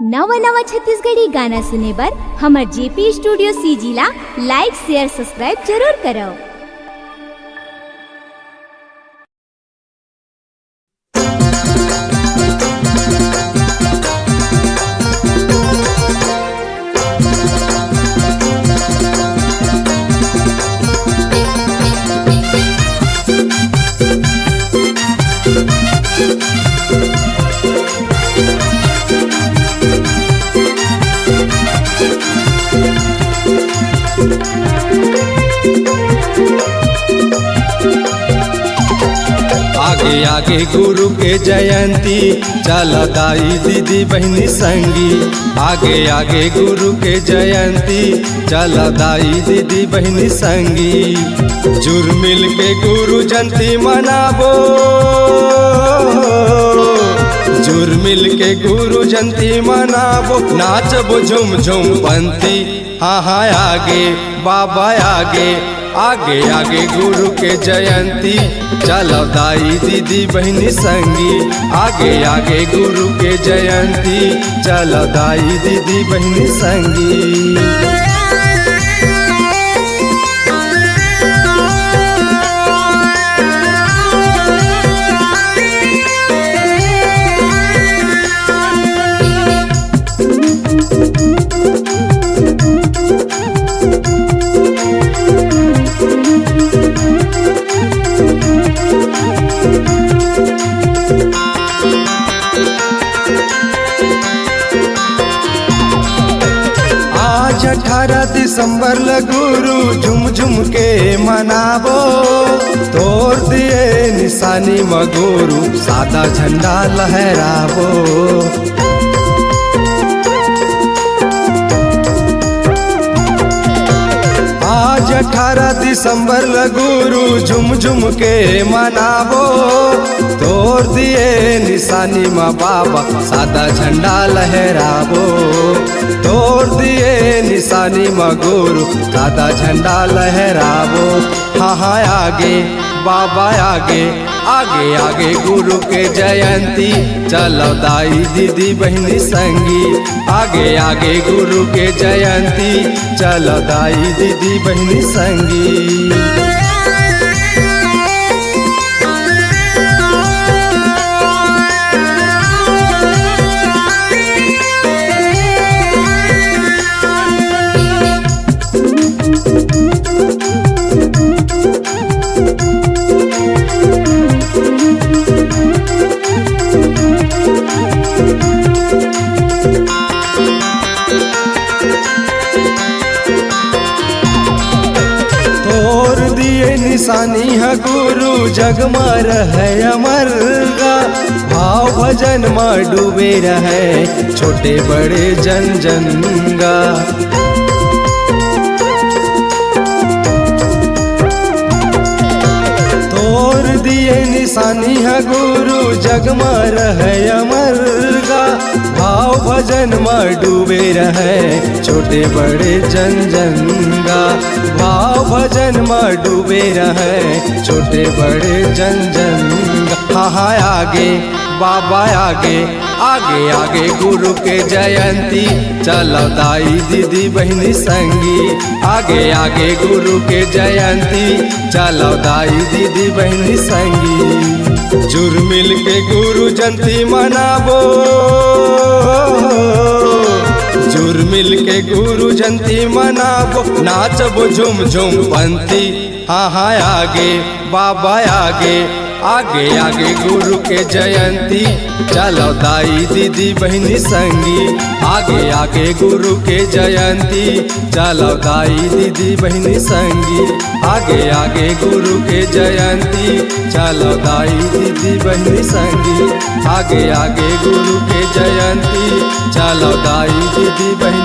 नवा नवा छत्तीसगढ़ी गाना सुने बर हमर जेपी स्टूडियो सीजी ला लाइक शेयर सब्सक्राइब जरूर करो। आगे आगे गुरु के जयंती चल दाई दीदी बहनी संगी। आगे आगे गुरु के जयंती चल दाई दीदी बहनी संगी। जुर मिल के गुरु जयंती मनाबो, जुर मिल के गुरु जयंती मनाबो। नाचबो झुम झुम पंथी, हाँ हाँ आगे बाबा आगे आगे आगे गुरु के जयंती चलो दाई दीदी बहनी संगी। आगे आगे गुरु के जयंती चलो दाई दीदी बहनी संगी। आज 18 दिसंबर ल गुरु झुम झुम के मनाबो। तोड़ दिए निशानी म गुरु सादा झंडा लहराबो। आज 18 दिसंबर ल गुरु झुम झुम के मनाबो। तोड़ दिए निशानी माँ बाबा सादा झंडा लहराबो। तोड़ दिए निशानी माँ गुरु सादा झंडा लहराबो। हाँ हाँ आगे बाबा आगे आगे आगे गुरु के जयंती चलो दाई दीदी बहनी संगी। आगे आगे गुरु के जयंती चलो दाई दीदी बहनी संगी। निशानी है गुरु जगमा रहे अमर गा। भाव भजन में डूबे रहे छोटे बड़े जन जन गा। तोड़ दिए निशानी है गुरु जगमा रहे अमर गा। भाव भजन में डूबे रहे छोटे बड़े जन जन गा। भाव भजन में डूबे रहे छोटे बड़े जन जन गा। हाँ हाँ आगे बाबा आगे आगे आगे गुरु के जयंती चलो दाई दीदी बहनी संगी। आगे आगे गुरु के जयंती चलो दाई दीदी बहनी संगी। जुर मिल के गुरु जयंती मनाबो, जुर मिल के गुरु जयंती मनाबो। नाचबो झुम झुम पंथी, हाँ हाँ आगे बाबा आगे आगे आगे गुरु के जयंती चलो दाई दीदी बहनी संगी। आगे आगे गुरु के जयंती चलो दाई दीदी बहनी संगी। आगे आगे गुरु के जयंती चलो दाई दीदी बहनी संगी। आगे आगे गुरु के जयंती चलो दाई दीदी बहनी